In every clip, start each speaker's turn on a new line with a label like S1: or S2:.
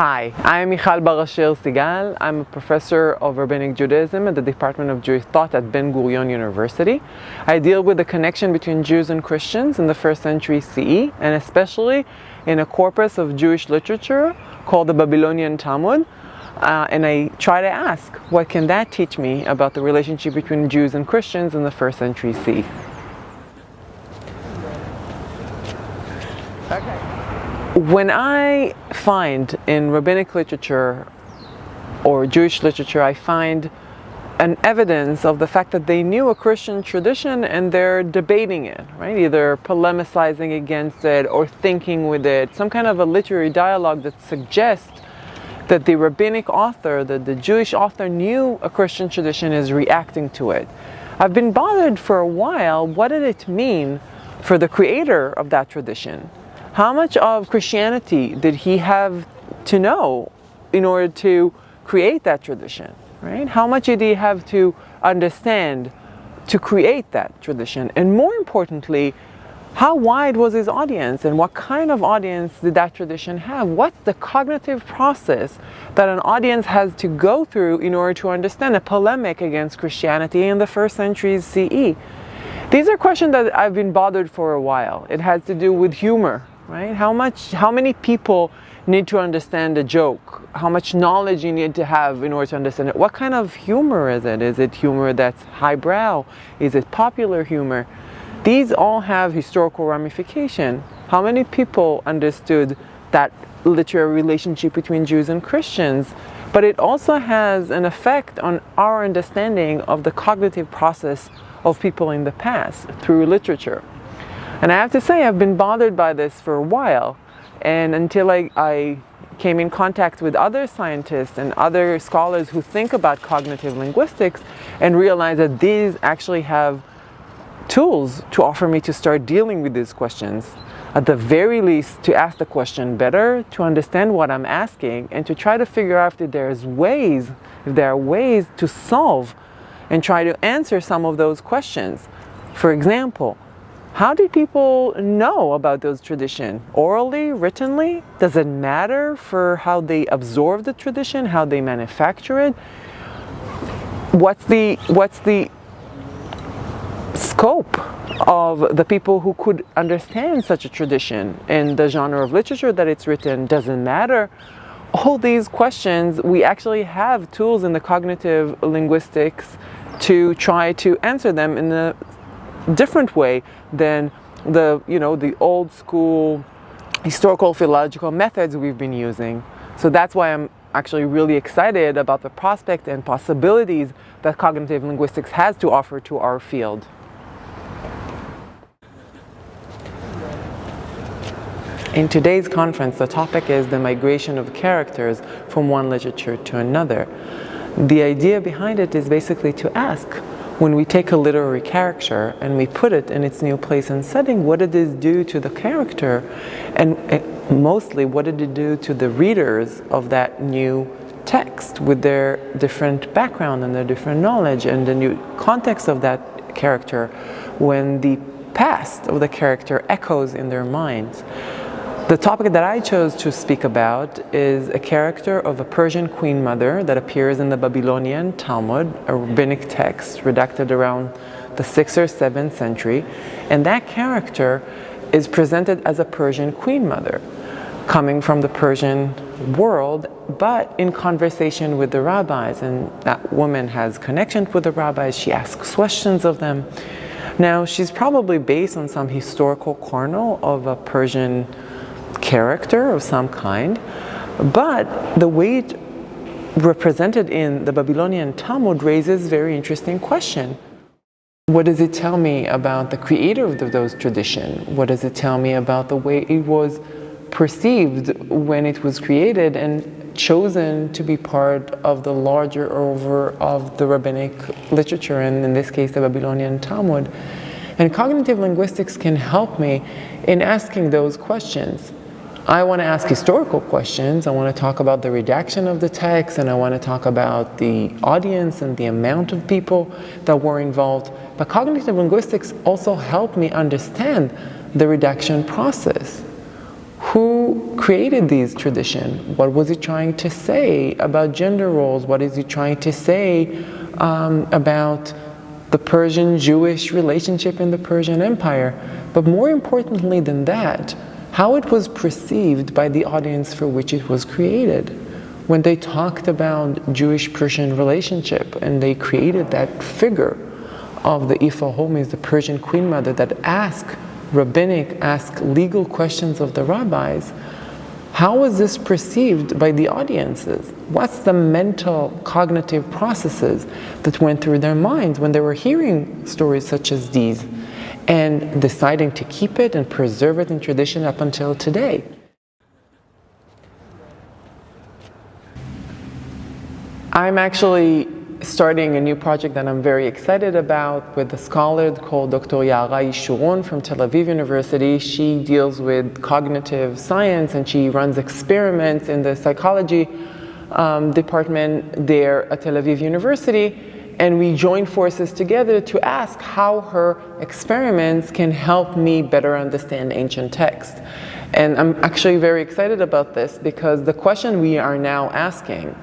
S1: Hi, I'm Michal Bar-Asher Siegal. I'm a professor of Rabbinic Judaism at the Department of Jewish Thought at Ben-Gurion University. I deal with the connection between Jews and Christians in the 1st century CE, and especially in a corpus of Jewish literature called the Babylonian Talmud. And I try to ask, what can that teach me about the relationship between Jews and Christians in the 1st century CE? Okay. When I find in rabbinic literature or Jewish literature, I find an evidence of the fact that they knew a Christian tradition and they're debating it, right? Either polemicizing against it or thinking with it, some kind of a literary dialogue that suggests that the rabbinic author, that the Jewish author knew a Christian tradition is reacting to it. I've been bothered for a while, what did it mean for the creator of that tradition? How much of Christianity did he have to know in order to create that tradition, right? How much did he have to understand to create that tradition? And more importantly, how wide was his audience and what kind of audience did that tradition have? What's the cognitive process that an audience has to go through in order to understand a polemic against Christianity in the 1st century CE? These are questions that I've been bothered for a while. It has to do with humor. Right? How many people need to understand a joke? How much knowledge you need to have in order to understand it? What kind of humor is it? Is it humor that's highbrow? Is it popular humor? These all have historical ramification. How many people understood that literary relationship between Jews and Christians? But it also has an effect on our understanding of the cognitive process of people in the past through literature. And I have to say, I've been bothered by this for a while. And until I came in contact with other scientists and other scholars who think about cognitive linguistics and realized that these actually have tools to offer me to start dealing with these questions. At the very least, to ask the question better, to understand what I'm asking, and to try to figure out if there are ways to solve and try to answer some of those questions. For example, how did people know about those traditions? Orally, writtenly? Does it matter for how they absorb the tradition, how they manufacture it? What's the scope of the people who could understand such a tradition in the genre of literature that it's written? Does it matter? All these questions, we actually have tools in the cognitive linguistics to try to answer them in a different way than the old school historical philological methods we've been using. So that's why I'm actually really excited about the prospect and possibilities that cognitive linguistics has to offer to our field. In today's conference, the topic is the migration of characters from one literature to another. The idea behind it is basically to ask, when we take a literary character and we put it in its new place and setting, what did this do to the character? And mostly, what did it do to the readers of that new text with their different background and their different knowledge and the new context of that character when the past of the character echoes in their minds? The topic that I chose to speak about is a character of a Persian queen mother that appears in the Babylonian Talmud, a rabbinic text redacted around the 6th or 7th century. And that character is presented as a Persian queen mother, coming from the Persian world, but in conversation with the rabbis. And that woman has connection with the rabbis. She asks questions of them. Now, she's probably based on some historical kernel of a Persian character of some kind, but the way it represented in the Babylonian Talmud raises very interesting question. What does it tell me about the creator of those traditions? What does it tell me about the way it was perceived when it was created and chosen to be part of the larger over of the rabbinic literature, and in this case the Babylonian Talmud? And cognitive linguistics can help me in asking those questions. I want to ask historical questions. I want to talk about the redaction of the text, and I want to talk about the audience and the amount of people that were involved. But cognitive linguistics also help me understand the redaction process. who created these traditions? What was he trying to say about gender roles? What is he trying to say about the Persian-Jewish relationship in the Persian Empire? But more importantly than that, how it was perceived by the audience for which it was created. When they talked about Jewish-Persian relationship and they created that figure of the Ifa Homis, the Persian queen mother that ask legal questions of the rabbis, how was this perceived by the audiences? What's the mental, cognitive processes that went through their minds when they were hearing stories such as these and deciding to keep it and preserve it in tradition up until today? I'm actually starting a new project that I'm very excited about with a scholar called Dr. Ya'ara Yishuron from Tel Aviv University. She deals with cognitive science and she runs experiments in the psychology department there at Tel Aviv University. And we join forces together to ask how her experiments can help me better understand ancient texts. And I'm actually very excited about this because the question we are now asking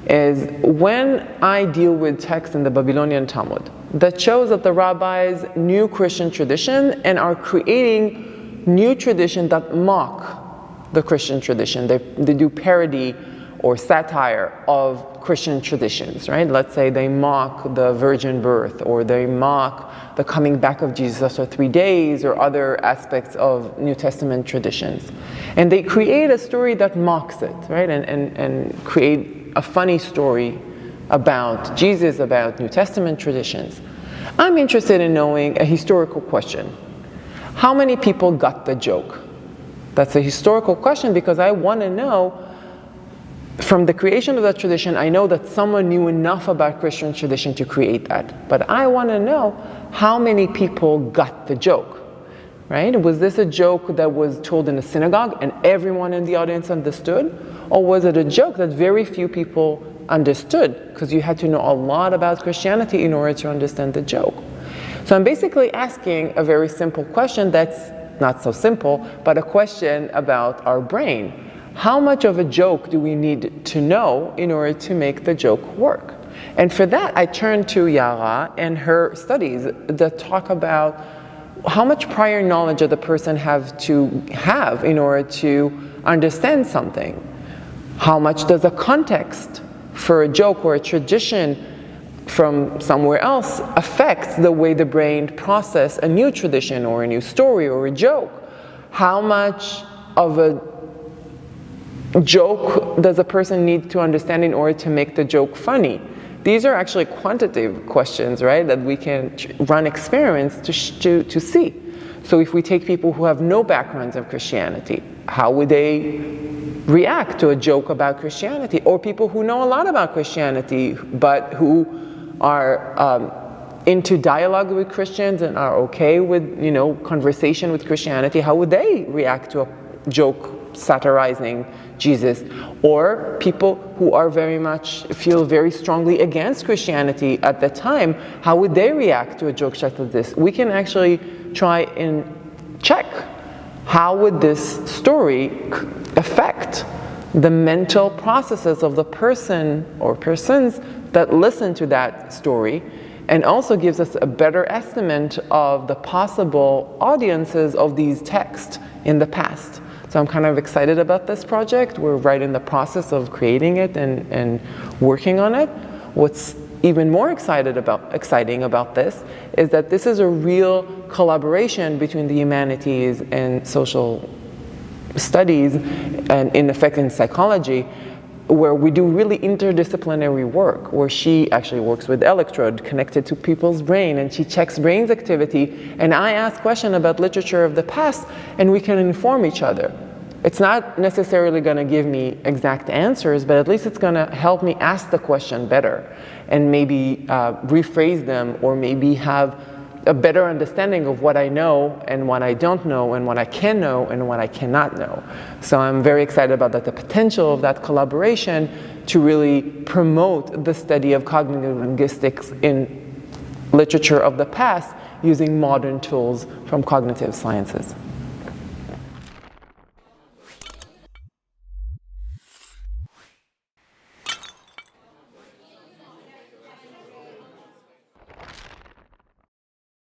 S1: is, when I deal with texts in the Babylonian Talmud that shows that the rabbis knew Christian tradition and are creating new tradition that mock the Christian tradition, they do parody or satire of Christian traditions, right? Let's say they mock the virgin birth, or they mock the coming back of Jesus after 3 days, or other aspects of New Testament traditions. And they create a story that mocks it, right? And create a funny story about Jesus, about New Testament traditions. I'm interested in knowing a historical question. How many people got the joke? That's a historical question because I want to know, from the creation of that tradition, I know that someone knew enough about Christian tradition to create that. But I want to know how many people got the joke, right? Was this a joke that was told in a synagogue and everyone in the audience understood? Or was it a joke that very few people understood because you had to know a lot about Christianity in order to understand the joke? So I'm basically asking a very simple question that's not so simple, but a question about our brain. How much of a joke do we need to know in order to make the joke work? And for that, I turn to Ya'ara and her studies that talk about how much prior knowledge does the person have to have in order to understand something. How much does a context for a joke or a tradition from somewhere else affect the way the brain processes a new tradition or a new story or a joke? How much of a joke does a person need to understand in order to make the joke funny? These are actually quantitative questions, right, that we can run experiments to see. So if we take people who have no backgrounds of Christianity, how would they react to a joke about Christianity? Or people who know a lot about Christianity but who are into dialogue with Christians and are okay with, conversation with Christianity, how would they react to a joke satirizing Jesus? Or people who are feel very strongly against Christianity at the time, how would they react to a joke such as this? We can actually try and check how would this story affect the mental processes of the person or persons that listen to that story, and also gives us a better estimate of the possible audiences of these texts in the past. So I'm kind of excited about this project. We're right in the process of creating it and working on it. What's even more exciting about this is that this is a real collaboration between the humanities and social studies, and in effect in psychology, where we do really interdisciplinary work, where she actually works with electrode connected to people's brain, and she checks brain's activity, and I ask questions about literature of the past, and we can inform each other. It's not necessarily going to give me exact answers, but at least it's going to help me ask the question better, and maybe rephrase them, or maybe have a better understanding of what I know and what I don't know, and what I can know and what I cannot know. So I'm very excited about that, the potential of that collaboration to really promote the study of cognitive linguistics in literature of the past using modern tools from cognitive sciences.